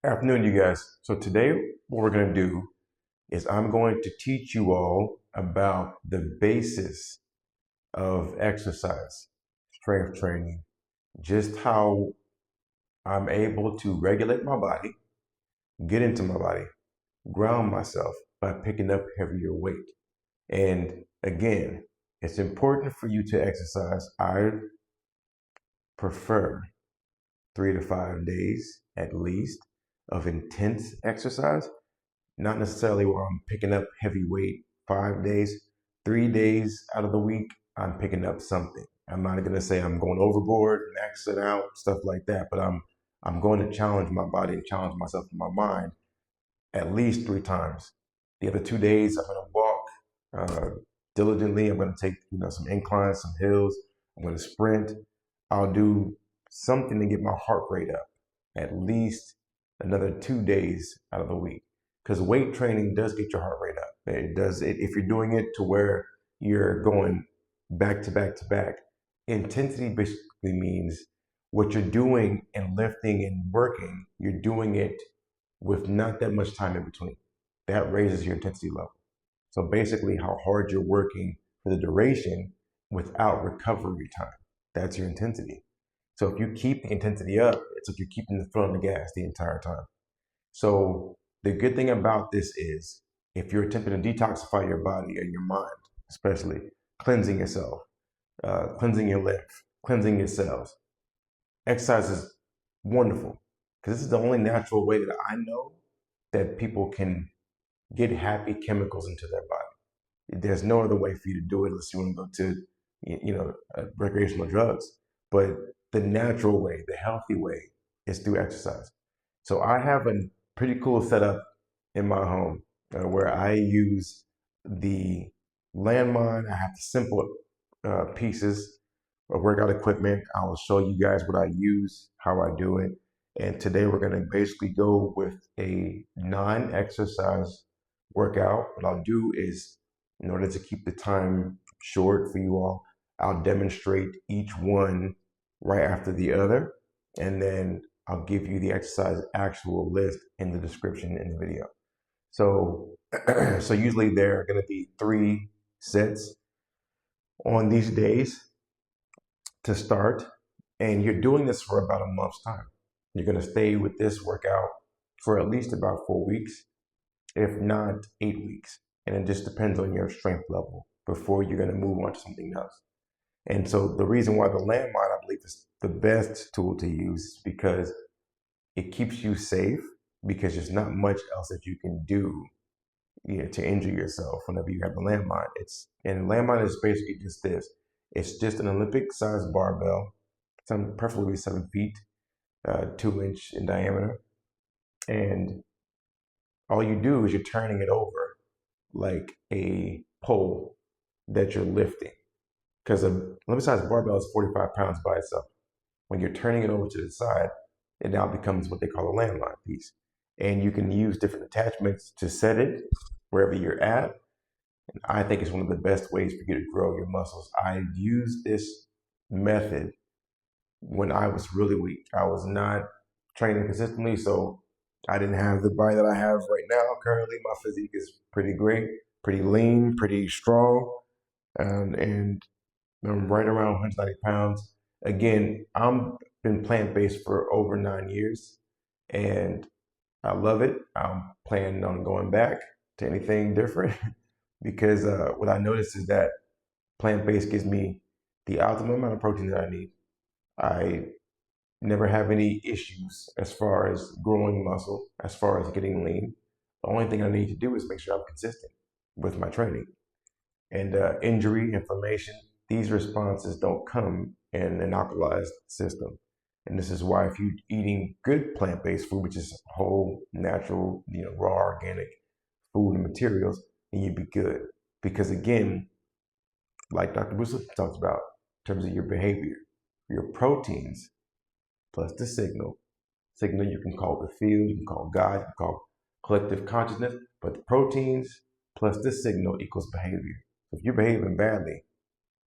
Afternoon, you guys. So today, what we're going to do is I'm going to teach you all about the basis of exercise, strength training, just how I'm able to regulate my body, get into my body, ground myself by picking up heavier weight. And again, it's important for you to exercise. I prefer 3 to 5 days at least of intense exercise. Not necessarily where I'm picking up heavy weight 5 days, 3 days out of the week, I'm picking up something. I'm not gonna say I'm going overboard, maxing out, stuff like that, but I'm going to challenge my body and challenge myself in my mind at least 3 times. The other 2 days, I'm gonna walk diligently. I'm gonna take some inclines, some hills. I'm gonna sprint. I'll do something to get my heart rate up at least another 2 days out of the week, because weight training does get your heart rate up. It does it if you're doing it to where you're going back to back to back. Intensity basically means what you're doing and lifting and working, you're doing it with not that much time in between. That raises your intensity level. So basically, how hard you're working for the duration without recovery time. That's your intensity. So if you keep the intensity up, it's like you're keeping the foot on the gas the entire time. So the good thing about this is if you're attempting to detoxify your body and your mind, especially cleansing yourself, cleansing your lymph, cleansing your cells, exercise is wonderful because this is the only natural way that I know that people can get happy chemicals into their body. There's no other way for you to do it unless you want to go to, recreational drugs. But the natural way, the healthy way, is through exercise. So I have a pretty cool setup in my home where I use the landmine. I have the simple pieces of workout equipment. I will show you guys what I use, how I do it. And today we're going to basically go with a non-exercise workout. What I'll do is, in order to keep the time short for you all, I'll demonstrate each one right after the other, and then I'll give you the exercise actual list in the description in the video. So, so usually there are going to be 3 sets on these days to start, and you're doing this for about a month's time. You're going to stay with this workout for at least about 4 weeks, if not 8 weeks. And it just depends on your strength level before you're going to move on to something else. And so the reason why the landmine, I believe, is the best tool to use is because it keeps you safe, because there's not much else that you can do to injure yourself whenever you have a landmine. And landmine is basically just this. It's just an Olympic-sized barbell, preferably 7 feet, 2-inch in diameter. And all you do is you're turning it over like a pole that you're lifting. Because a Olympic-sized barbell is 45 pounds by itself. When you're turning it over to the side, it now becomes what they call a landmine piece. And you can use different attachments to set it wherever you're at. And I think it's one of the best ways for you to grow your muscles. I used this method when I was really weak. I was not training consistently, so I didn't have the body that I have right now. Currently, my physique is pretty great, pretty lean, pretty strong, and I'm right around 190 pounds. Again, I've been plant-based for over 9 years, and I love it. I'm planning on going back to anything different because what I noticed is that plant-based gives me the optimum amount of protein that I need. I never have any issues as far as growing muscle, as far as getting lean. The only thing I need to do is make sure I'm consistent with my training. And injury, inflammation, these responses don't come in an alkalized system. And this is why if you're eating good plant-based food, which is whole, natural, raw, organic food and materials, then you'd be good. Because again, like Dr. Bruce talks about, in terms of your behavior, your proteins plus the signal you can call the field, you can call God, you can call collective consciousness, but the proteins plus the signal equals behavior. So if you're behaving badly,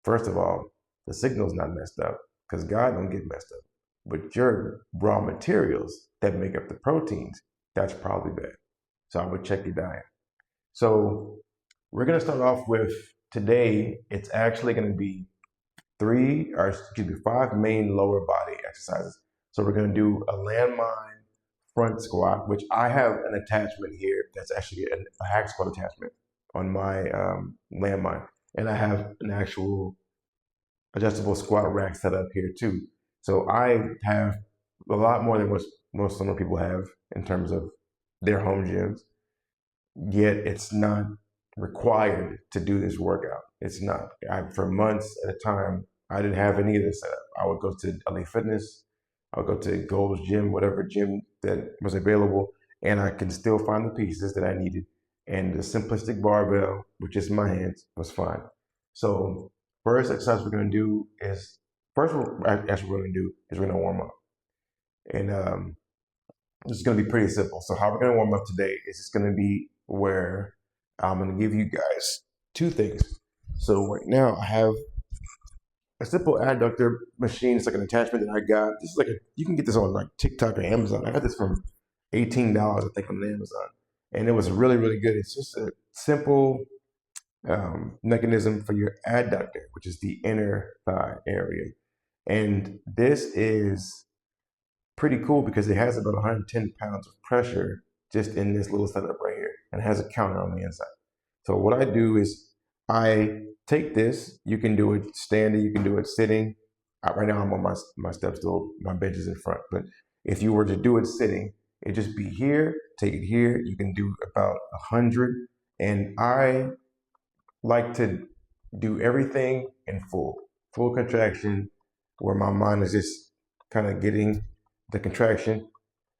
first of all, the signal's not messed up because God don't get messed up. but your raw materials that make up the proteins, that's probably bad. So I would check your diet. So we're going to start off with today. It's actually going to be 5 main lower body exercises. So we're going to do a landmine front squat, which I have an attachment here that's actually a hack squat attachment on my landmine. And I have an actual adjustable squat rack set up here too. So I have a lot more than most summer people have in terms of their home gyms, yet it's not required to do this workout. It's not. For months at a time, I didn't have any of this set up. I would go to LA Fitness, I would go to Gold's Gym, whatever gym that was available, and I can still find the pieces that I needed. And the simplistic barbell, with just my hands, was fine. So first exercise we're going to do is, we're going to warm up. And this is going to be pretty simple. So how we're going to warm up today is it's going to be where I'm going to give you guys two things. So right now I have a simple adductor machine. It's like an attachment that I got. This is like you can get this on like TikTok or Amazon. I got this from $18, I think, on Amazon. And it was really, really good. It's just a simple mechanism for your adductor, which is the inner thigh area. And this is pretty cool because it has about 110 pounds of pressure just in this little setup right here, and it has a counter on the inside. So what I do is I take this. You can do it standing, you can do it sitting. Right now I'm on my step stool, my bench is in front, but if you were to do it sitting, it'd just be here, take it here. You can do about 100, and I like to do everything in full contraction, where my mind is just kind of getting the contraction.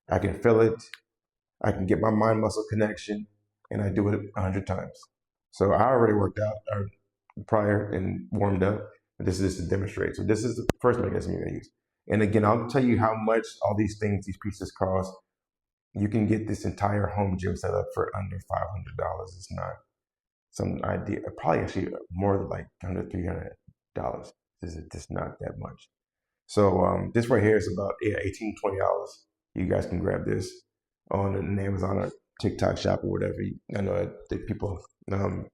I can feel it. I can get my mind muscle connection, and I do it 100 times. So I already worked out prior and warmed up, but this is just to demonstrate. So this is the first mechanism you're going to use. And again, I'll tell you how much all these things, these pieces cost. You can get this entire home gym set up for under $500. It's not some idea, probably actually more like $100, $300. This is just not that much. So this right here is about $18, $20. You guys can grab this on an Amazon or TikTok shop or whatever. I know that people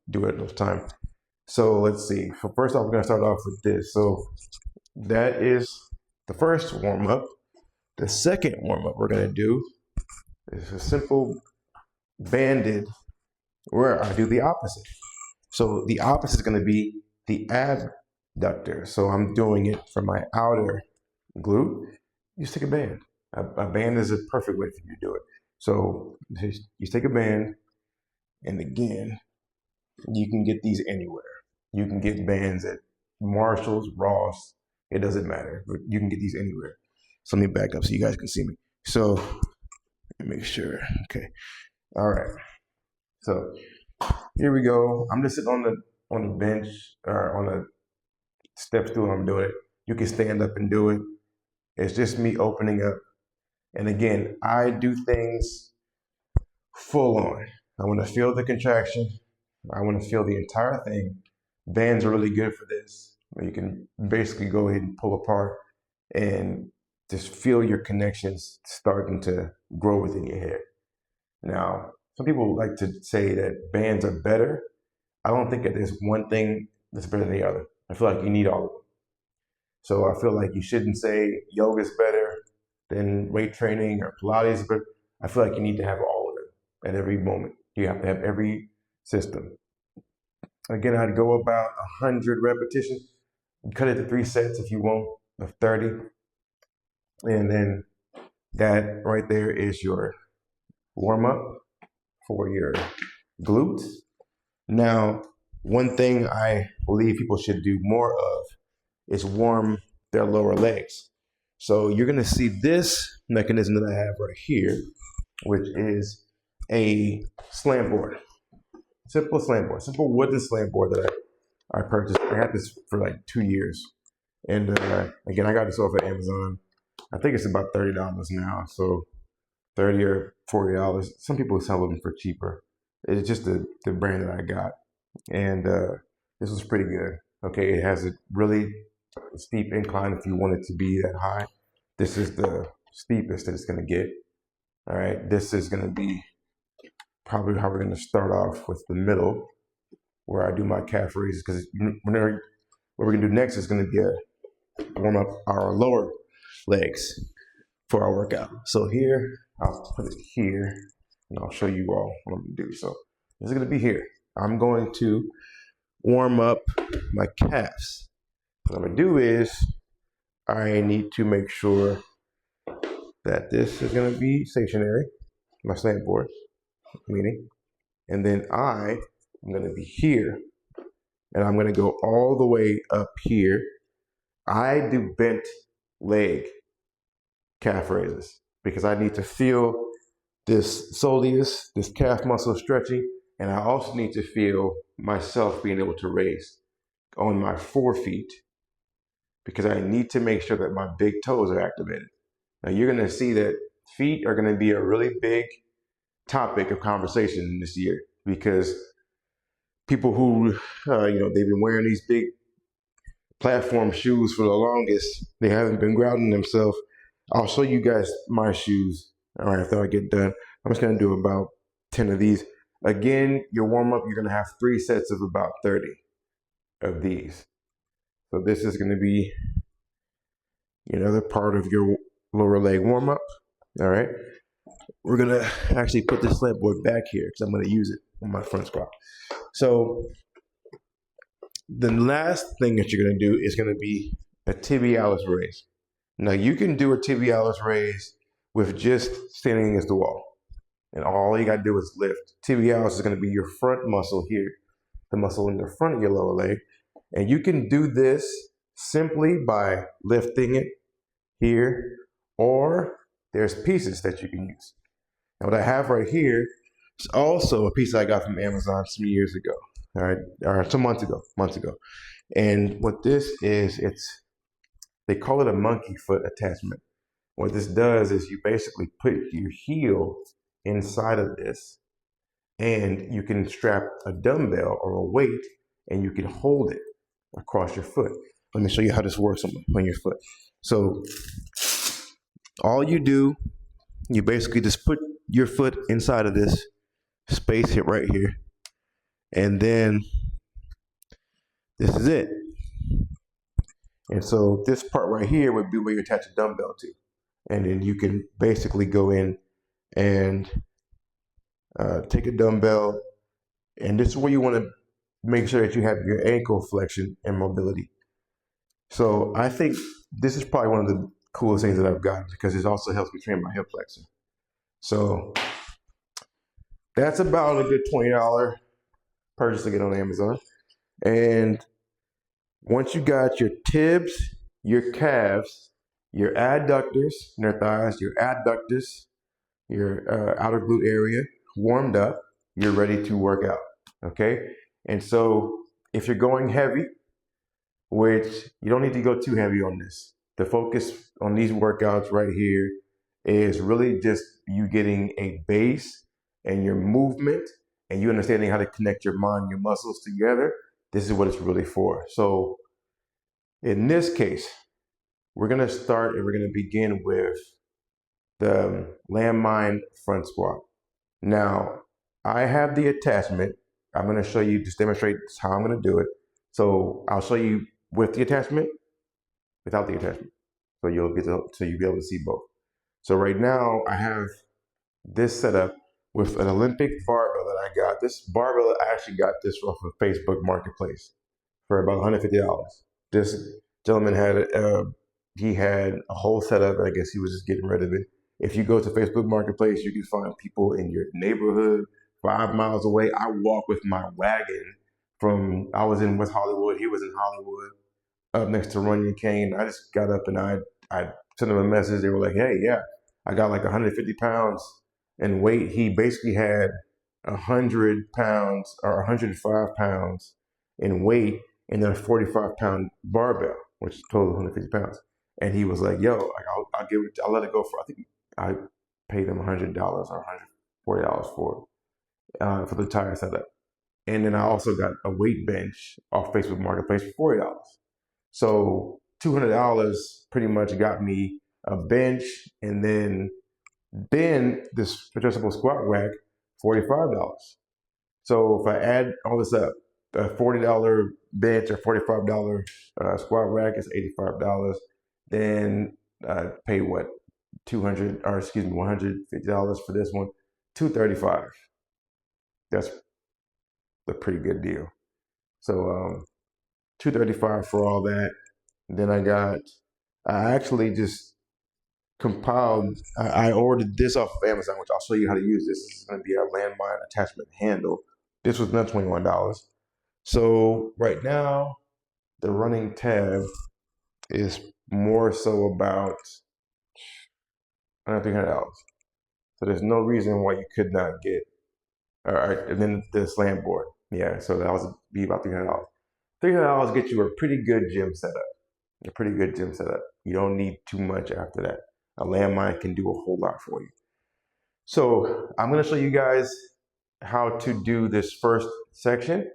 do it all the time. So let's see. So first off, we're going to start off with this. So that is the first warm up. The second warm up we're going to do is a simple banded, where I do the opposite. So the opposite is going to be the abductor. So I'm doing it for my outer glute. You just take a band. A band is a perfect way for you to do it. So you take a band, and again, you can get these anywhere. You can get bands at Marshall's, Ross. It doesn't matter, but you can get these anywhere. So let me back up so you guys can see me. So let me make sure. Okay. All right. So here we go. I'm just sitting on the bench or on a step stool. I'm doing it. You can stand up and do it. It's just me opening up. And again, I do things full on. I want to feel the contraction. I want to feel the entire thing. Bands are really good for this. You can basically go ahead and pull apart and just feel your connections starting to grow within your head. Now, some people like to say that bands are better. I don't think that there's one thing that's better than the other. I feel like you need all of them. So I feel like you shouldn't say yoga is better than weight training or Pilates, but I feel like you need to have all of them at every moment. You have to have every system. Again, I'd go about 100 repetitions. Cut it to 3 sets if you want, of 30. And then that right there is your warm up for your glutes. Now, one thing I believe people should do more of is warm their lower legs. So you're going to see this mechanism that I have right here, which is a slam board. Simple slam board, simple wooden slam board that I purchased. I had this for like 2 years. And again, I got this off at Amazon. I think it's about $30 now. So $30 or $40. Some people sell them for cheaper. It's just the brand that I got. And this was pretty good. Okay, it has a really steep incline if you want it to be that high. This is the steepest that it's going to get. All right, this is going to be probably how we're going to start off with the middle, where I do my calf raises, because what we're going to do next is going to be a warm up our lower legs for our workout. So here, I'll put it here, and I'll show you all what I'm going to do. So this is going to be here. I'm going to warm up my calves. What I'm going to do is I need to make sure that this is going to be stationary, my slant board, meaning, and then I'm going to be here, and I'm going to go all the way up here. I do bent leg calf raises because I need to feel this soleus, this calf muscle stretching, and I also need to feel myself being able to raise on my forefeet, because I need to make sure that my big toes are activated. Now you're going to see that feet are going to be a really big topic of conversation this year, because people who, they've been wearing these big platform shoes for the longest, they haven't been grounding themselves. I'll show you guys my shoes. All right, after I get done, I'm just going to do about 10 of these. Again, your warm up, you're going to have 3 sets of about 30 of these. So this is going to be another part of your lower leg warm up. All right. We're going to actually put this slant board back here because I'm going to use it on my front squat. So the last thing that you're going to do is going to be a tibialis raise. Now you can do a tibialis raise with just standing against the wall, and all you got to do is lift. Tibialis is going to be your front muscle here, the muscle in the front of your lower leg. And you can do this simply by lifting it here, or there's pieces that you can use. Now what I have right here is also a piece I got from Amazon some years ago, all right, or some months ago. And what this is, they call it a monkey foot attachment. What this does is you basically put your heel inside of this, and you can strap a dumbbell or a weight, and you can hold it across your foot. Let me show you how this works on your foot. So all you do, you basically just put your foot inside of this space here, right here, and then this is it. And so this part right here would be where you attach a dumbbell to, and then you can basically go in and take a dumbbell, and this is where you want to make sure that you have your ankle flexion and mobility. So I think this is probably one of the coolest things that I've gotten, because it also helps me train my hip flexor. So that's about a good $20 purchase to get on Amazon. And once you got your tibs, your calves, your adductors in their thighs, your adductors, your outer glute area warmed up, you're ready to work out. Okay? And so if you're going heavy, which you don't need to go too heavy on this, the focus on these workouts right here is really just you getting a base and your movement, and you understanding how to connect your mind, your muscles together. This is what it's really for. So in this case, we're going to start and we're going to begin with the landmine front squat. Now, I have the attachment. I'm going to show you, just demonstrate how I'm going to do it. So I'll show you with the attachment, without the attachment. So you'll be able to see both. So right now I have this set up with an Olympic barbell that I got. This barbell, I actually got this off of Facebook Marketplace for about $150. This gentleman had he had a whole setup. I guess he was just getting rid of it. If you go to Facebook Marketplace, you can find people in your neighborhood 5 miles away. I walk with my wagon I was in West Hollywood, he was in Hollywood, up next to Runyon Canyon. I just got up and I sent them a message. They were like, hey, yeah, I got like 150 pounds in weight. He basically had 100 pounds or 105 pounds in weight, and then a 45-pound barbell, which totaled 150 pounds. And he was like, yo, I'll let it go for, I think I paid him $100 or $140 for the entire setup. And then I also got a weight bench off Facebook Marketplace for $40. So $200 pretty much got me a bench, and then this adjustable squat rack, $45. So if I add all this up, a $40 bench or $45 squat rack is $85. Then I pay what, $150 for this one, $235. That's a pretty good deal. So $235 for all that. And then I actually just compiled. I ordered this off of Amazon, which I'll show you how to use this. This is going to be a landmine attachment handle. This was not $21. So right now, the running tab is more so about $300. So there's no reason why you could not get. All right, and then the slam board. Yeah, so that was be about $300. $300 gets you a pretty good gym setup. A pretty good gym setup. You don't need too much after that. A landmine can do a whole lot for you. So I'm going to show you guys how to do this first section.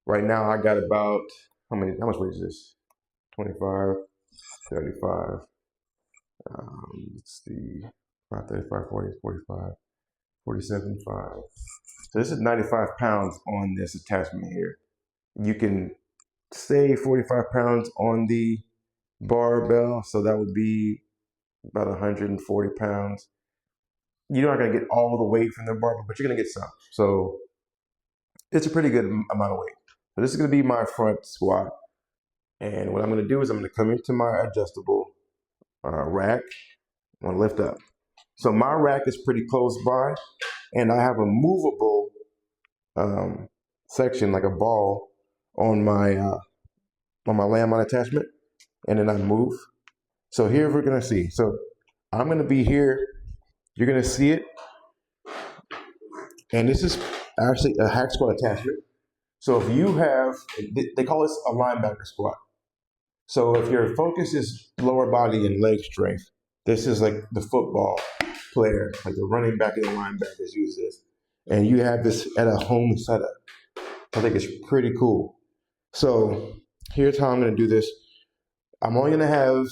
Right now I got about, how much weight is this? 25, 35, let's see, 5, 35, 40, 45, 47, 5. So this is 95 pounds on this attachment here. You can stay 45 pounds on the barbell, so that would be about 140 pounds. You're not going to get all the weight from the barbell, but you're going to get some. So it's a pretty good amount of weight. So this is going to be my front squat. And what I'm going to do is I'm going to come into my adjustable rack. I'm going to lift up. So my rack is pretty close by, and I have a movable section, like a ball, on my landmine attachment, and then I move. So here we're going to see. So I'm going to be here. You're going to see it. And this is actually a hack squat attachment. So if you have, they call this a linebacker squat. So if your focus is lower body and leg strength, this is like the football player, like the running back and the linebackers use this. And you have this at a home setup. I think it's pretty cool. So here's how I'm going to do this. I'm only going to have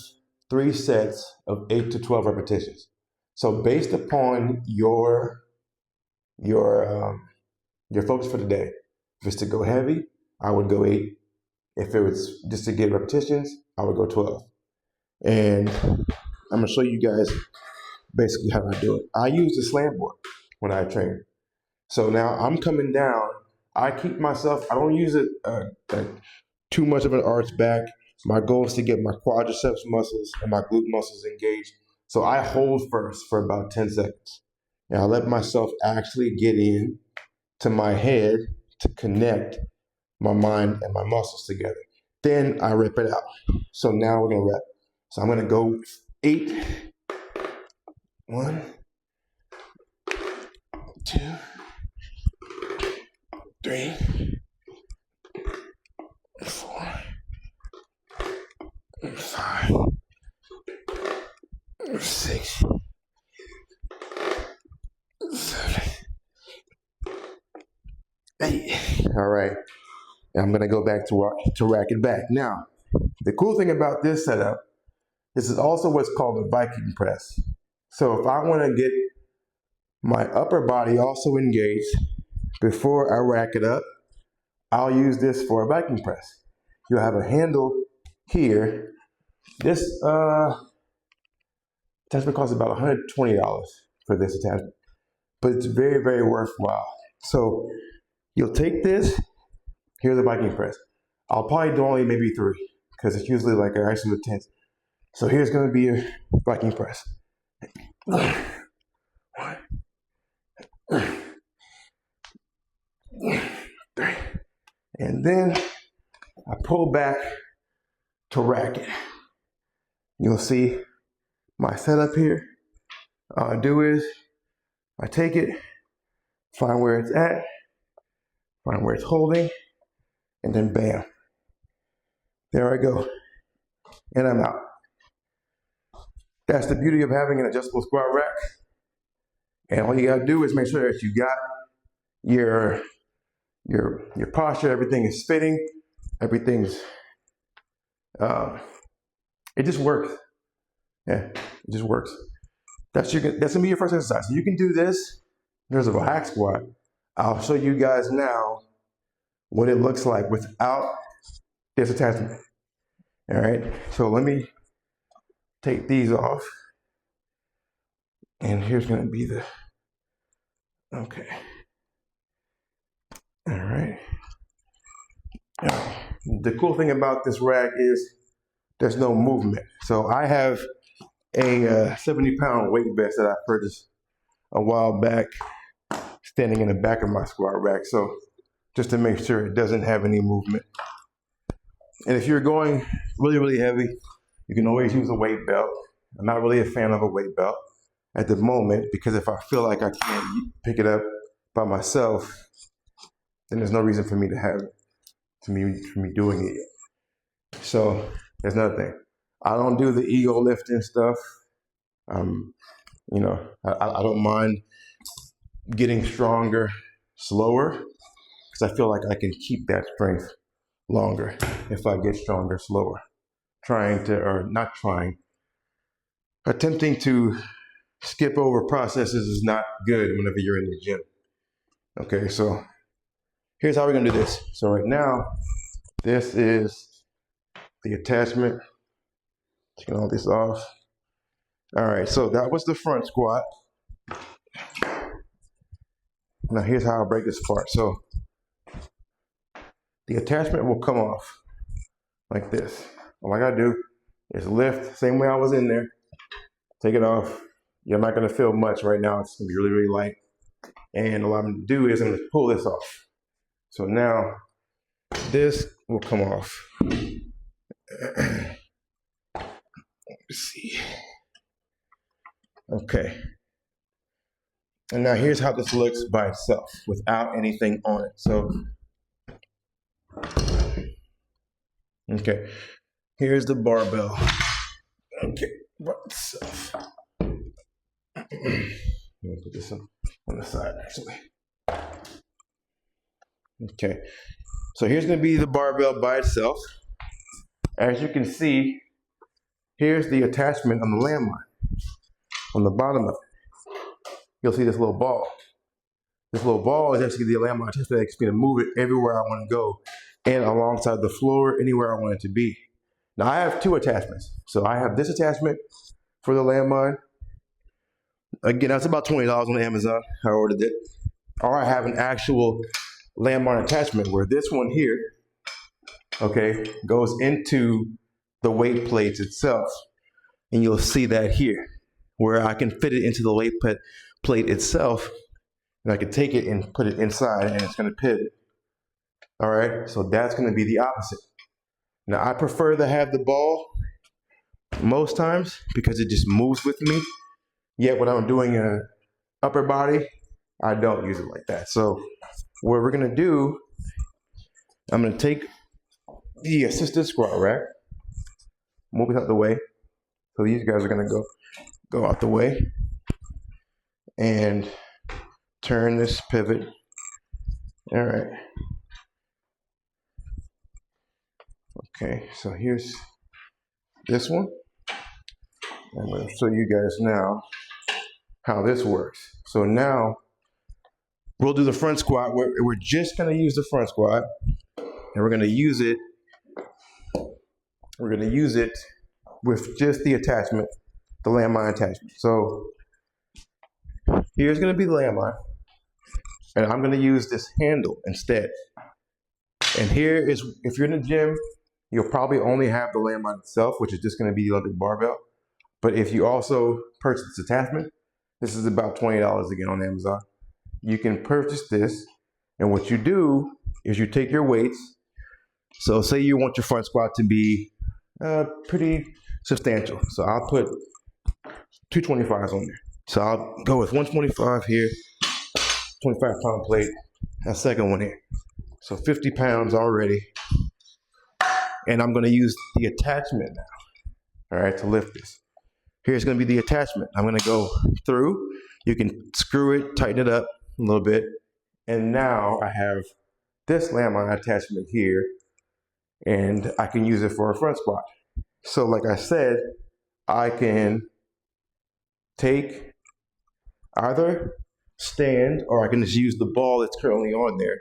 3 sets of 8 to 12 repetitions. So based upon your focus for the day, if it's to go heavy, I would go 8. If it was just to get repetitions, I would go 12. And I'm going to show you guys basically how I do it. I use the slam board when I train. So now I'm coming down. I keep myself, I don't use it too much of an arch back. My goal is to get my quadriceps muscles and my glute muscles engaged. So I hold first for about 10 seconds. And I let myself actually get in to my head to connect my mind and my muscles together. Then I rip it out. So now we're going to rep. So I'm going to go 8. 1, 2, 3, 4, 5, 6, 7, 8. All right. And I'm going to go back to rack it back. Now, the cool thing about this setup, this is also what's called a Viking press. So if I want to get my upper body also engaged before I rack it up, I'll use this for a Viking press. You'll have a handle here. This attachment costs about $120 for this attachment, but it's very, very worthwhile. So you'll take this. Here's a Viking press. I'll probably do only maybe 3 because it's usually like an isolate 10. So here's going to be a Viking press. 1, 3. And then I pull back to rack it. You'll see my setup here. All I do is I take it, find where it's at, find where it's holding, and then bam. There I go. And I'm out. That's the beauty of having an adjustable squat rack. And all you gotta do is make sure that you got your posture, everything is fitting, everything's it just works. Yeah, it just works. That's gonna be your first exercise. So you can do this. There's a hack squat. I'll show you guys now what it looks like without this attachment. All right, so let me take these off. And here's gonna be the, okay. All right. The cool thing about this rack is there's no movement. So I have a 70-pound weight vest that I purchased a while back, standing in the back of my squat rack. So just to make sure it doesn't have any movement. And if you're going really, really heavy, you can always use a weight belt. I'm not really a fan of a weight belt at the moment, because if I feel like I can't pick it up by myself, then there's no reason for me to have it, for me doing it. So there's another thing. I don't do the ego lifting stuff. You know, I don't mind getting stronger slower, because I feel like I can keep that strength longer if I get stronger slower. Attempting to skip over processes is not good whenever you're in the gym. Okay, so here's how we're gonna do this. So right now, this is the attachment. Taking all this off. All right, so that was the front squat. Now here's how I break this apart. So the attachment will come off like this. All I gotta do is lift, same way I was in there, take it off. You're not gonna feel much right now. It's gonna be really, really light. And what I'm gonna do is I'm gonna pull this off. So now this will come off. Let's see. Okay. And now here's how this looks by itself without anything on it. So, okay. Here's the barbell. Okay, by itself. Let me put this on the side, actually. Okay, so here's going to be the barbell by itself. As you can see, here's the attachment on the landmine. On the bottom of it, you'll see this little ball. This little ball is actually the landmine attachment that allows me to move it everywhere I want to go, and alongside the floor, anywhere I want it to be. Now I have two attachments. So I have this attachment for the landmine. Again, that's about $20 on Amazon. I ordered it. Or I have an actual landmine attachment where this one here, okay, goes into the weight plates itself. And you'll see that here, where I can fit it into the weight plate itself, and I can take it and put it inside, and it's going to pivot. All right, so that's going to be the opposite. Now, I prefer to have the ball most times because it just moves with me. Yet when I'm doing an upper body, I don't use it like that. So what we're going to do, I'm going to take the assisted squat rack, move it out the way. So these guys are going to go out the way and turn this pivot. All right. Okay, so here's this one. I'm going to show you guys now how this works. So now we'll do the front squat. We're just going to use the front squat, and we're going to use it. We're going to use it with just the attachment, the landmine attachment. So here's going to be the landmine, and I'm going to use this handle instead. And here is, if you're in the gym, you'll probably only have the landmine itself, which is just going to be the electric barbell. But if you also purchase this attachment, this is about $20 again on Amazon. You can purchase this, and what you do is you take your weights. So say you want your front squat to be pretty substantial. So I'll put 225s on there. So I'll go with 125 here, 25-pound plate, a second one here. So 50 pounds already. And I'm going to use the attachment now, all right, to lift this. Here's going to be the attachment. I'm going to go through. You can screw it, tighten it up a little bit. And now I have this landmine attachment here, and I can use it for a front squat. So like I said, I can take either stand or I can just use the ball that's currently on there.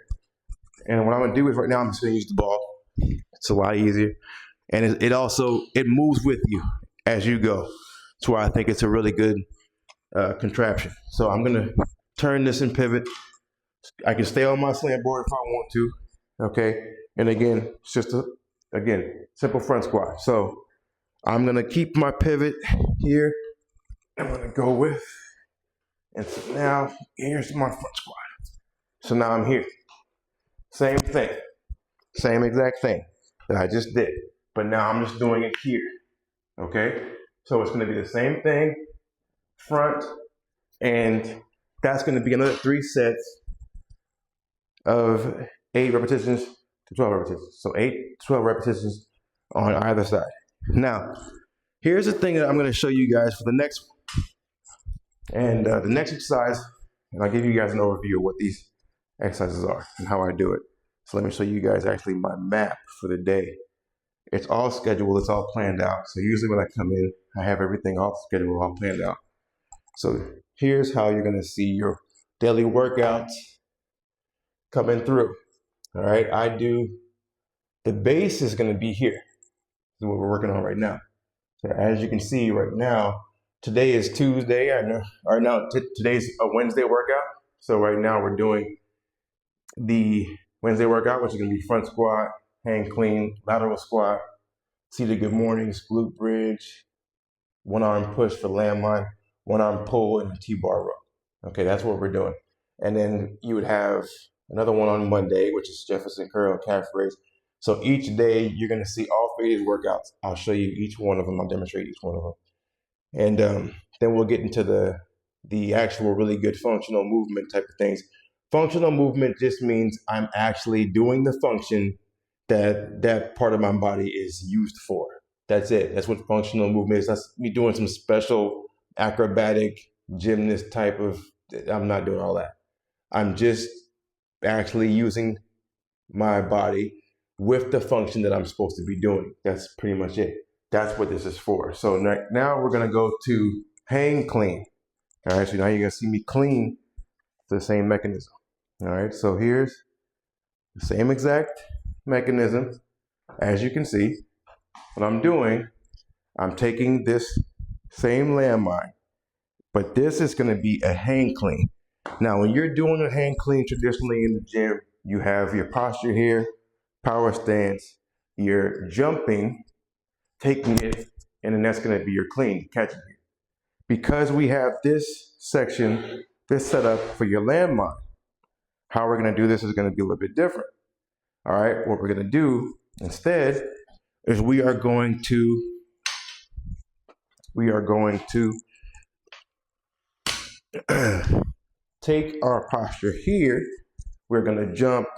And what I'm gonna do is right now I'm just gonna use the ball. It's a lot easier. And it also, it moves with you as you go. That's why I think it's a really good contraption. So I'm gonna turn this and pivot. I can stay on my slant board if I want to, okay? And again, it's just simple front squat. So I'm gonna keep my pivot here. I'm gonna go with, and so now here's my front squat. So now I'm here. Same thing, same exact thing that I just did, but now I'm just doing it here, okay? So it's gonna be the same thing, front, and that's gonna be another 3 sets of 8 repetitions to 12 repetitions. So 8 to 12 repetitions on either side. Now, here's the thing that I'm gonna show you guys for the next one. And the next exercise, and I'll give you guys an overview of what these exercises are and how I do it. So let me show you guys actually my map for the day. It's all scheduled, it's all planned out. So usually when I come in, I have everything all scheduled, all planned out. So here's how you're gonna see your daily workouts coming through. All right, the base is gonna be here. This is what we're working on right now. So as you can see right now, today is Tuesday, today's a Wednesday workout. So right now we're doing the Wednesday workout, which is gonna be front squat, hang clean, lateral squat, seated good mornings, glute bridge, 1 arm push for landmine, 1 arm pull, and a T-bar row. Okay, that's what we're doing. And then you would have another one on Monday, which is Jefferson curl, calf raise. So each day you're gonna see all 3 of these workouts. I'll show you each one of them. I'll demonstrate each one of them. And then we'll get into the actual really good functional movement type of things. Functional movement just means I'm actually doing the function that part of my body is used for. That's it. That's what functional movement is. That's me doing some special acrobatic gymnast type of, I'm not doing all that. I'm just actually using my body with the function that I'm supposed to be doing. That's pretty much it. That's what this is for. So now we're gonna go to hang clean. All right, so now you're gonna see me clean the same mechanism. All right, so here's the same exact mechanism. As you can see, what I'm doing, I'm taking this same landmine, but this is gonna be a hang clean. Now, when you're doing a hang clean traditionally in the gym, you have your posture here, power stance, you're jumping, taking it, and then that's gonna be your clean, catching it. Because we have this section, this setup for your landmine, how we're gonna do this is gonna be a little bit different. All right, what we're gonna do instead is we are going to take our posture here, we're gonna jump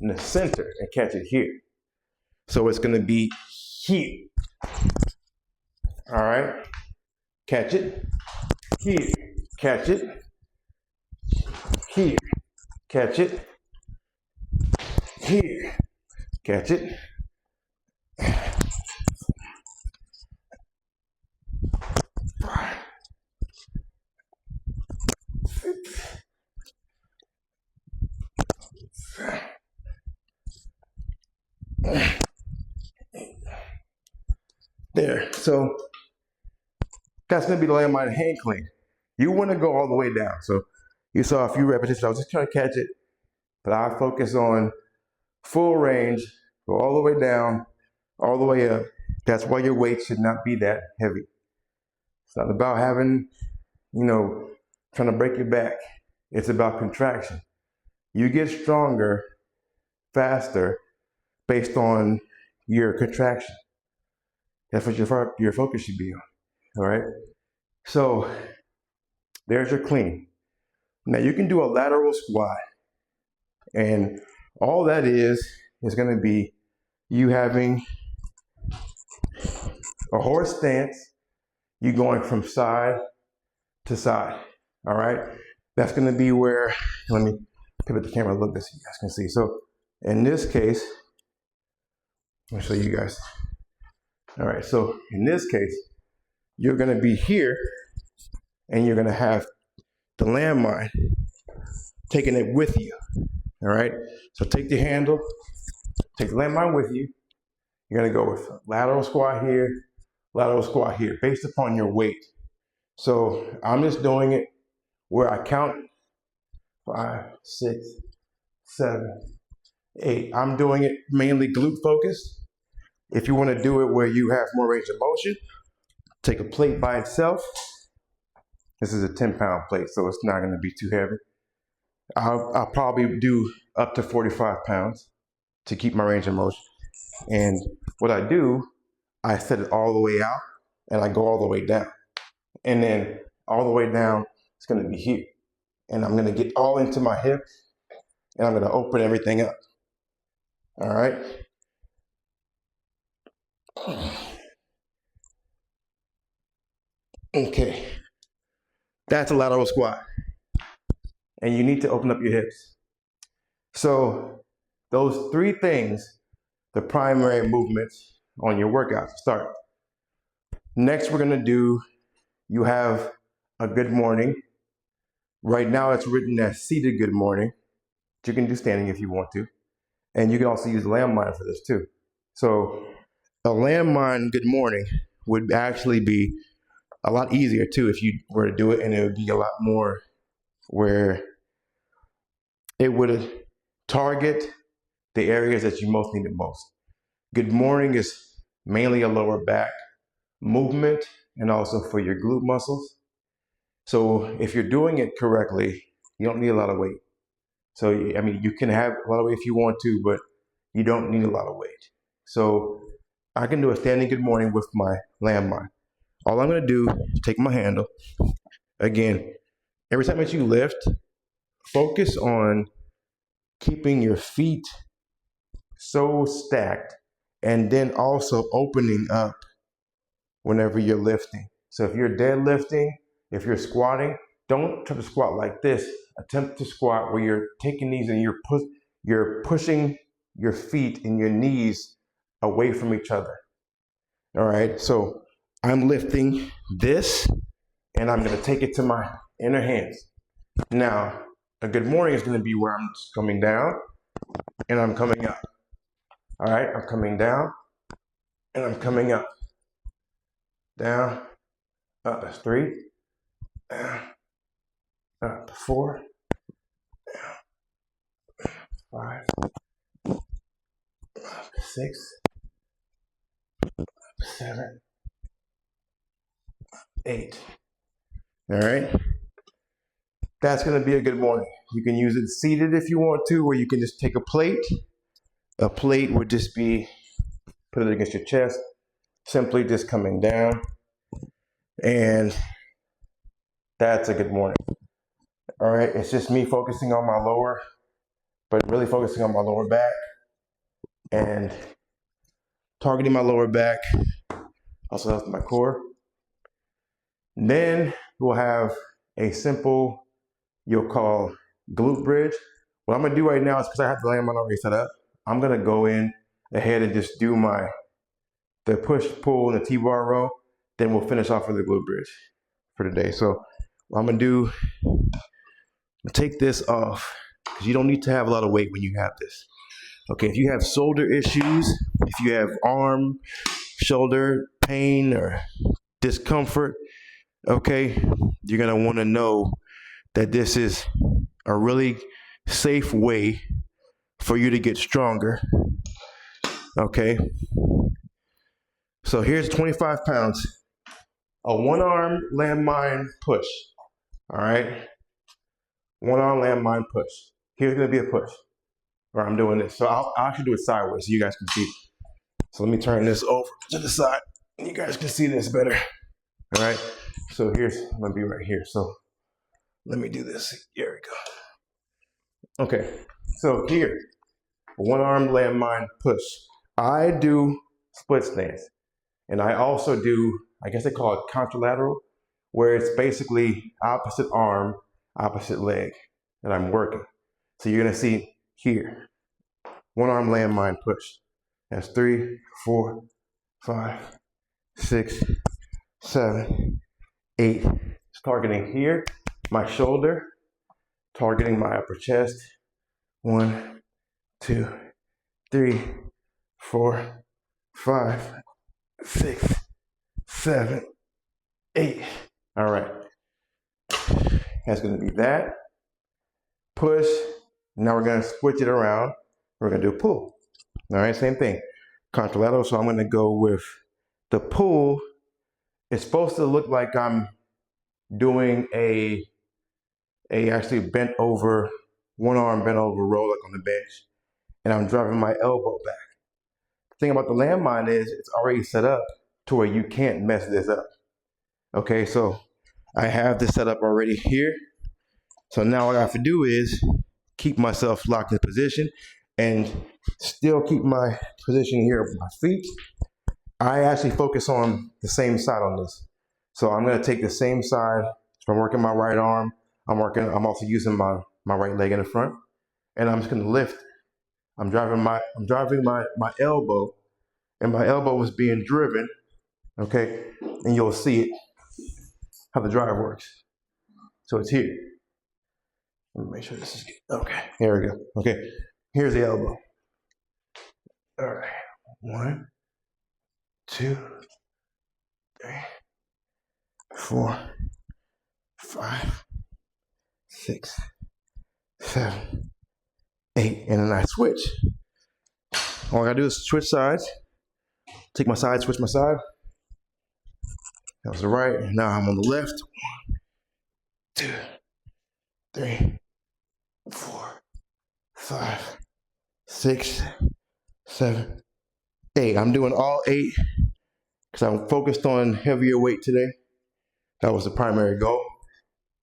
in the center and catch it here. So it's gonna be here. All right, catch it, here, catch it, here, catch it, here, catch it. There, so that's gonna be the landmine hang clean. You wanna go all the way down. So you saw a few repetitions, I was just trying to catch it, but I focus on full range, go all the way down, all the way up. That's why your weight should not be that heavy. It's not about having, trying to break your back. It's about contraction. You get stronger, faster, based on your contraction. That's what your focus should be on, all right? So there's your clean. Now you can do a lateral squat, and all that is gonna be you having a horse stance, you going from side to side, all right? That's gonna be where, let me pivot the camera a little bit so you guys can see. So in this case, I'll show you guys. All right, so in this case, you're gonna be here and you're gonna have the landmine taking it with you. All right, so take the handle, take the landmine with you. You're gonna go with lateral squat here, based upon your weight. So I'm just doing it where I count 5, 6, 7, 8. I'm doing it mainly glute focused. If you want to do it where you have more range of motion, take a plate by itself. This is a 10-pound plate, so it's not going to be too heavy. I'll probably do up to 45 pounds to keep my range of motion. And what I do, I set it all the way out and I go all the way down. And then all the way down, it's going to be here. And I'm going to get all into my hip and I'm going to open everything up. All right. Okay. That's a lateral squat. And you need to open up your hips. So those 3 things, the primary movements on your workout to start. Next, we're going to do, you have a good morning. Right now, it's written as seated good morning. You can do standing if you want to. And you can also use landmine for this too. So a landmine good morning would actually be a lot easier too if you were to do it, and it would be a lot more where it would target the areas that you most need it most. Good morning is mainly a lower back movement and also for your glute muscles. So if you're doing it correctly, you don't need a lot of weight. So, I mean, you can have a lot of weight if you want to, but you don't need a lot of weight. So I can do a standing good morning with my landmine. All I'm going to do, take my handle. Again, every time that you lift, focus on keeping your feet so stacked and then also opening up whenever you're lifting. So if you're deadlifting, if you're squatting, don't try to squat like this. Attempt to squat where you're taking these and you're pushing your feet and your knees away from each other. All right, so I'm lifting this and I'm gonna take it to my inner hands. Now, a good morning is gonna be where I'm just coming down and I'm coming up. All right, I'm coming down and I'm coming up. Down, up, that's 3, down, up, 4, down, 5, up, 6, 7, 8. All right. That's going to be a good morning. You can use it seated if you want to, or you can just take a plate. A plate would just be, put it against your chest, simply just coming down. And that's a good morning. All right. It's just me focusing on my lower, but really focusing on my lower back and targeting my lower back. Also helps my core. And then we'll have a simple, you'll call glute bridge. What I'm gonna do right now is, because I have the landmine already set up, I'm gonna go in ahead and just do the push, pull, and the T-bar row. Then we'll finish off with the glute bridge for today. So what I'm gonna do, take this off, because you don't need to have a lot of weight when you have this. Okay, if you have shoulder issues, if you have arm, shoulder pain or discomfort, okay, you're gonna wanna know that this is a really safe way for you to get stronger, okay? So here's 25 pounds, a 1-arm landmine push, all right? 1-arm landmine push. Here's gonna be a push, where I'm doing this. So I'll actually do it sideways so you guys can see. So let me turn this over to the side, and you guys can see this better, all right? So I'm gonna be right here. So let me do this, here we go. Okay, so here, 1-arm landmine push. I do split stance, and I also do, I guess they call it contralateral, where it's basically opposite arm, opposite leg that I'm working. So you're gonna see here, 1-arm landmine push. That's 3, 4, 5, 6, 7, 8. It's targeting here, my shoulder, targeting my upper chest. 1, 2, 3, 4, 5, 6, 7, 8. All right. That's going to be that. Push. Now we're going to switch it around. We're going to do a pull. All right, same thing. Contralateral. So I'm going to go with the pull. It's supposed to look like I'm doing a actually bent over, one arm bent over roll like on the bench, and I'm driving my elbow back. The thing about the landmine is it's already set up to where you can't mess this up. Okay, so I have this set up already here. So now what I have to do is keep myself locked in position and still keep my position here with my feet. I actually focus on the same side on this. So I'm going to take the same side. So I'm working my right arm. I'm also using my right leg in the front, and I'm just going to lift. I'm driving my elbow, and my elbow is being driven. Okay, and you'll see it how the drive works. So it's here. Let me make sure this is good. Okay, here we go. Okay, here's the elbow. All right, 1, 2, 3, 4, 5, 6, 7, 8, and then I switch. All I gotta do is switch sides. Take my side, switch my side. That was the right. Now I'm on the left. 1, 2, 3, 4, 5, 6, 7, 8. I'm doing all 8 because I'm focused on heavier weight today. That was the primary goal.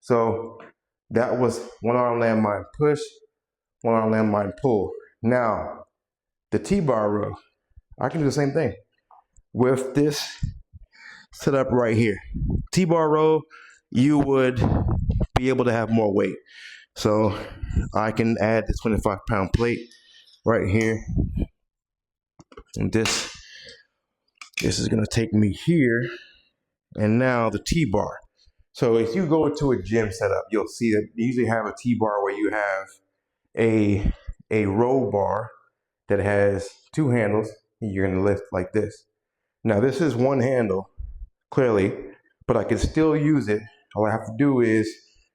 So that was one arm landmine push, one arm landmine pull. Now, the T-bar row, I can do the same thing with this setup right here. T-bar row, you would be able to have more weight. So I can add the 25-pound plate right here. And this is gonna take me here. And now the T-bar. So if you go to a gym setup, you'll see that you usually have a T-bar where you have a row bar that has 2 handles, and you're gonna lift like this. Now this is one handle, clearly, but I can still use it. All I have to do is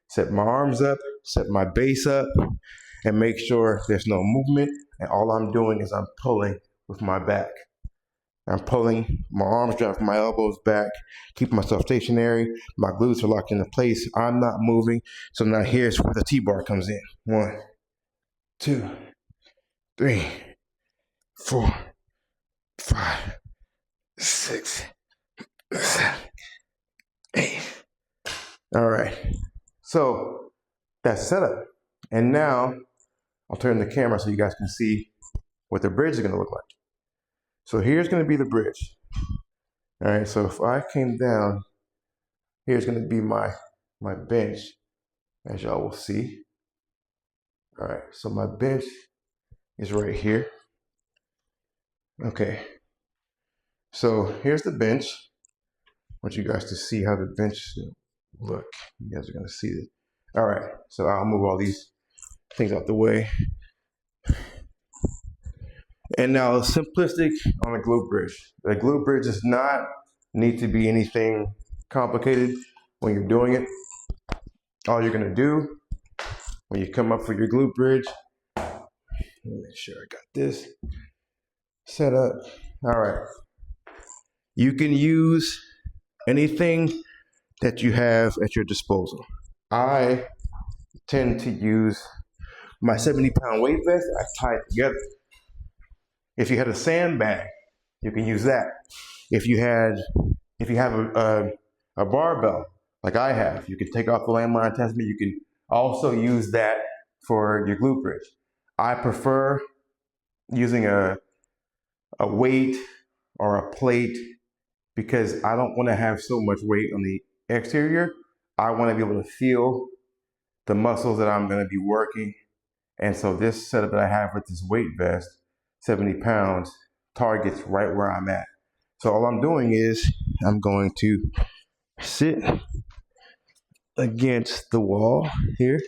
set my arms up, set my base up, and make sure there's no movement. And all I'm doing is I'm pulling with my back. I'm pulling, my arms driving my elbows back, keeping myself stationary. My glutes are locked into place. I'm not moving. So now here's where the T-bar comes in. 1, 2, 3, 4, 5, 6, 7, 8. All right. So that's set up. And now I'll turn the camera so you guys can see what the bridge is going to look like. So here's going to be the bridge. All right, so if I came down, here's going to be my bench, as y'all will see. All right, so my bench is right here. Okay, so here's the bench. I want you guys to see how the bench look. You guys are going to see it. All right, so I'll move all these things out the way. And now simplistic on the glute bridge. The glute bridge does not need to be anything complicated when you're doing it. All you're gonna do when you come up for your glute bridge, let me make sure I got this set up. All right. You can use anything that you have at your disposal. I tend to use my 70-pound weight vest. I tie it together. If you had a sandbag, you can use that. If you have a barbell, like I have, you can take off the landmine attachment. You can also use that for your glute bridge. I prefer using a weight or a plate because I don't want to have so much weight on the exterior. I want to be able to feel the muscles that I'm going to be working. And so this setup that I have with this weight vest, 70 pounds, targets right where I'm at. So all I'm doing is I'm going to sit against the wall here.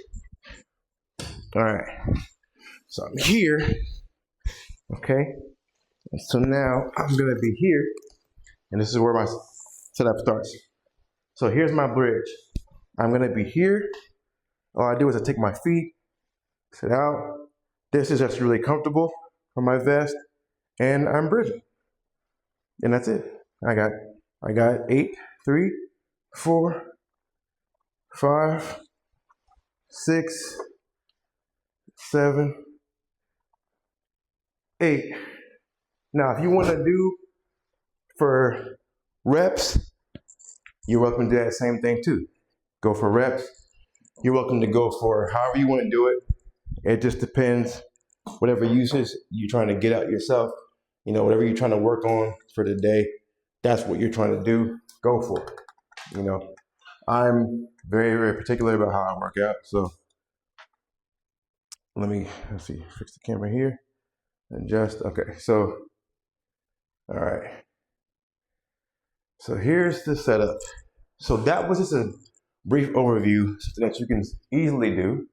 All right. So I'm here. Okay. And so now I'm going to be here. And this is where my setup starts. So here's my bridge. I'm going to be here. All I do is I take my feet, sit out. This is just really comfortable for my vest. And I'm bridging. And that's it. I got 8, 3, 4, 5, 6, 7, 8. Now, if you want to do for reps, you're welcome to do that same thing too. Go for reps. You're welcome to go for however you want to do it. It just depends, whatever uses you're trying to get out yourself, whatever you're trying to work on for the day, that's what you're trying to do, go for it. I'm very, very particular about how I work out. So let's see, fix the camera here. Adjust, okay, so, all right. So here's the setup. So that was just a brief overview, something that you can easily do.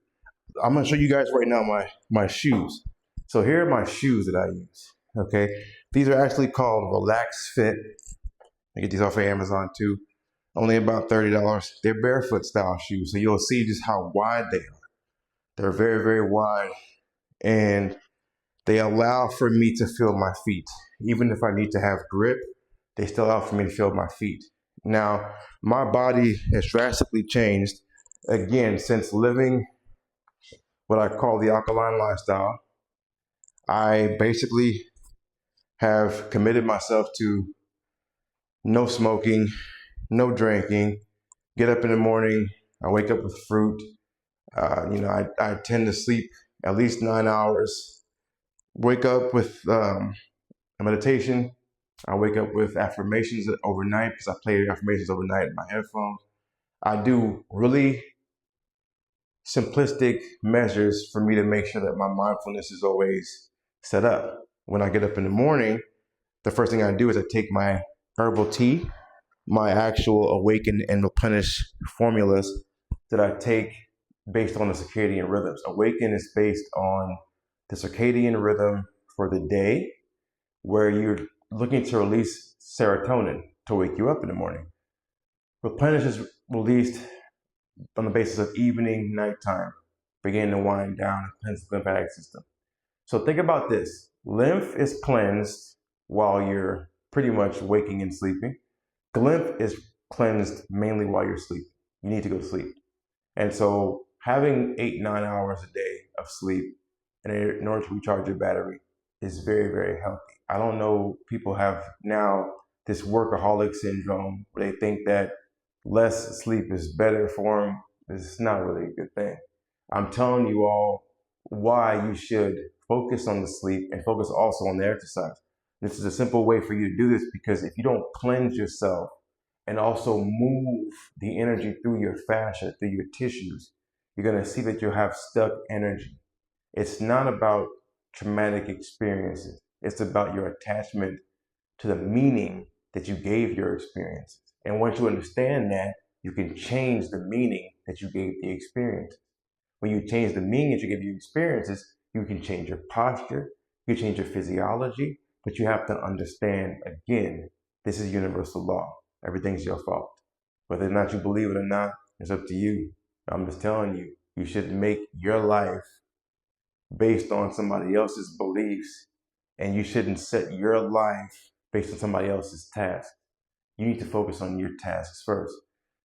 I'm gonna show you guys right now my shoes. So here are my shoes that I use, okay? These are actually called Relax Fit. I get these off of Amazon too. Only about $30. They're barefoot style shoes, so you'll see just how wide they are. They're very, very wide, and they allow for me to feel my feet. Even if I need to have grip, they still allow for me to feel my feet. Now, my body has drastically changed, again, since living what I call the Alkalign Lifestyle. I basically have committed myself to no smoking, no drinking, get up in the morning, I wake up with fruit. I tend to sleep at least 9 hours, wake up with a meditation. I wake up with affirmations overnight because I play affirmations overnight in my headphones. I do really simplistic measures for me to make sure that my mindfulness is always set up. When I get up in the morning, the first thing I do is I take my herbal tea, my actual awaken and replenish formulas that I take based on the circadian rhythms. Awaken is based on the circadian rhythm for the day, where you're looking to release serotonin to wake you up in the morning. Replenish is released on the basis of evening, nighttime, beginning to wind down and cleanse the lymphatic system. So think about this. Lymph is cleansed while you're pretty much waking and sleeping. Lymph is cleansed mainly while you're sleeping. You need to go to sleep. And so having 8-9 hours a day of sleep in order to recharge your battery is very, very healthy. I don't know, people have now this workaholic syndrome where they think that less sleep is better for them. It's not really a good thing. I'm telling you all why you should focus on the sleep and focus also on the exercise. This is a simple way for you to do this, because if you don't cleanse yourself and also move the energy through your fascia, through your tissues, you're going to see that you'll have stuck energy. It's not about traumatic experiences. It's about your attachment to the meaning that you gave your experiences. And once you understand that, you can change the meaning that you gave the experience. When you change the meaning that you give your experiences, you can change your posture, you can change your physiology, but you have to understand, again, this is universal law. Everything's your fault. Whether or not you believe it or not, it's up to you. I'm just telling you, you should make your life based on somebody else's beliefs, and you shouldn't set your life based on somebody else's task. You need to focus on your tasks first.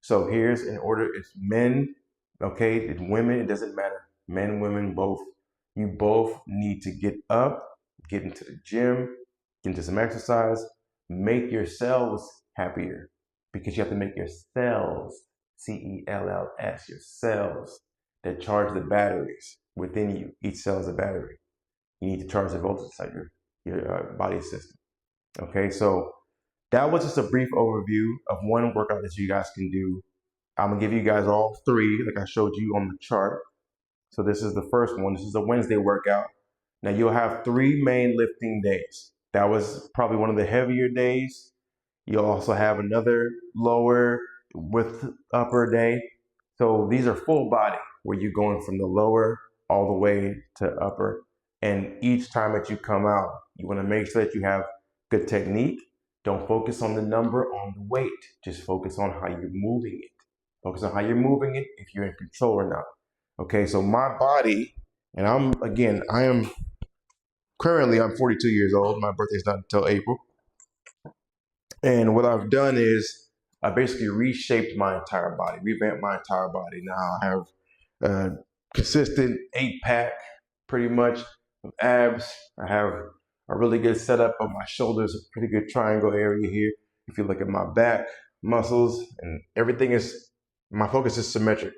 So here's in order. It's men, okay, it's women, it doesn't matter. Men, women, both. You both need to get up, get into the gym, get into some exercise, make yourselves happier, because you have to make your cells, cells, your cells that charge the batteries within you. Each cell is a battery. You need to charge the voltage inside your body system. Okay, so that was just a brief overview of one workout that you guys can do. I'm gonna give you guys all three, like I showed you on the chart. So this is the first one. This is a Wednesday workout. Now you'll have 3 main lifting days. That was probably one of the heavier days. You'll also have another lower with upper day. So these are full body, where you're going from the lower all the way to upper. And each time that you come out, you want to make sure that you have good technique. Don't focus on the number, on the weight. Just focus on how you're moving it. Focus on how you're moving it, if you're in control or not. Okay, so my body, and I am currently, I'm 42 years old. My birthday's not until April. And what I've done is I basically reshaped my entire body, revamped my entire body. Now I have a consistent 8-pack, pretty much, of abs. I have a really good setup of my shoulders, a pretty good triangle area here. If you look at my back muscles, and everything is, my focus is symmetric.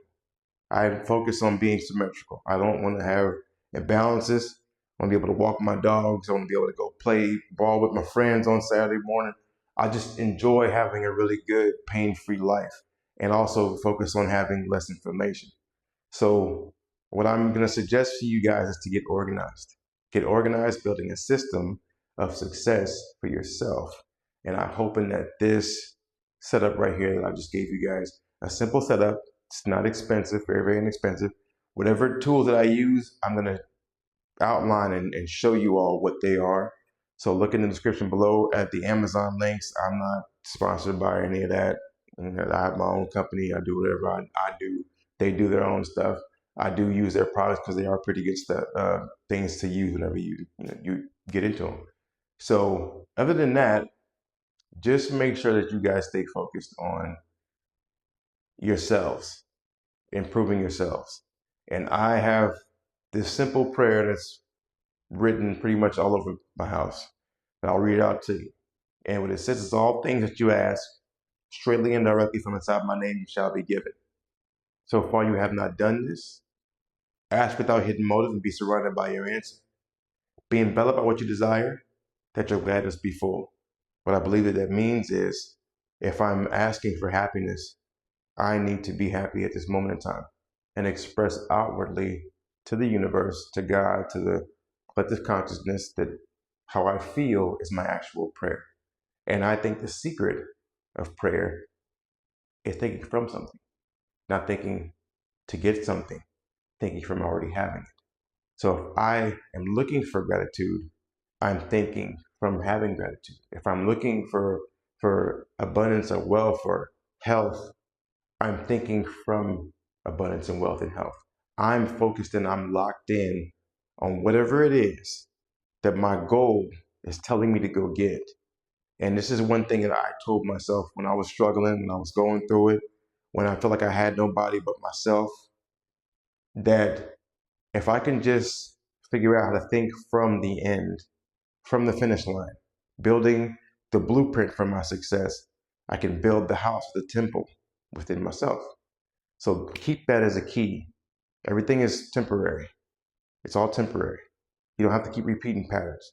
I focus on being symmetrical. I don't want to have imbalances. I want to be able to walk my dogs. I want to be able to go play ball with my friends on Saturday morning. I just enjoy having a really good pain-free life, and also focus on having less inflammation. So what I'm going to suggest for you guys is to get organized. Get organized, building a system of success for yourself. And I'm hoping that this setup right here that I just gave you guys, a simple setup, it's not expensive, very, very inexpensive. Whatever tools that I use, I'm going to outline and show you all what they are. So look in the description below at the Amazon links. I'm not sponsored by any of that. I have my own company. I do whatever I do. They do their own stuff. I do use their products because they are pretty good stuff, things to use whenever you get into them. So other than that, just make sure that you guys stay focused on yourselves, improving yourselves. And I have this simple prayer that's written pretty much all over my house. And I'll read it out to you. And what it says is, all things that you ask, straightly and directly from inside my name, you shall be given. So far you have not done this. Ask without hidden motive and be surrounded by your answer. Be enveloped by what you desire, that your gladness be full. What I believe that means is, if I'm asking for happiness, I need to be happy at this moment in time and express outwardly to the universe, to God, to the collective consciousness, that how I feel is my actual prayer. And I think the secret of prayer is thinking from something, not thinking to get something, thinking from already having it. So if I am looking for gratitude, I'm thinking from having gratitude. If I'm looking for abundance of wealth or health, I'm thinking from abundance and wealth and health. I'm focused and I'm locked in on whatever it is that my goal is telling me to go get. And this is one thing that I told myself when I was struggling, when I was going through it, when I felt like I had nobody but myself, that if I can just figure out how to think from the end, from the finish line, building the blueprint for my success, I can build the house, the temple within myself. So keep that as a key. Everything is temporary. It's all temporary. You don't have to keep repeating patterns.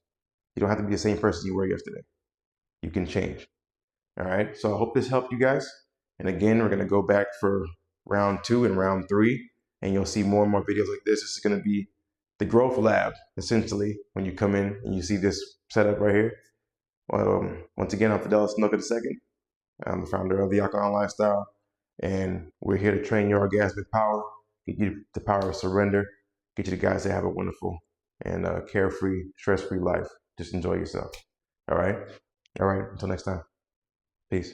You don't have to be the same person you were yesterday. You can change. All right. So I hope this helped you guys. And again, we're going to go back for round 2 and round 3, and you'll see more and more videos like this. This is going to be the growth lab, essentially, when you come in and you see this setup right here. Once again, I'm Fidelis Nooka II. I'm the founder of the Alkalign Lifestyle, and we're here to train your orgasmic power, get you the power of surrender, get you the guys to have a wonderful and carefree, stress-free life. Just enjoy yourself. All right? All right. Until next time. Peace.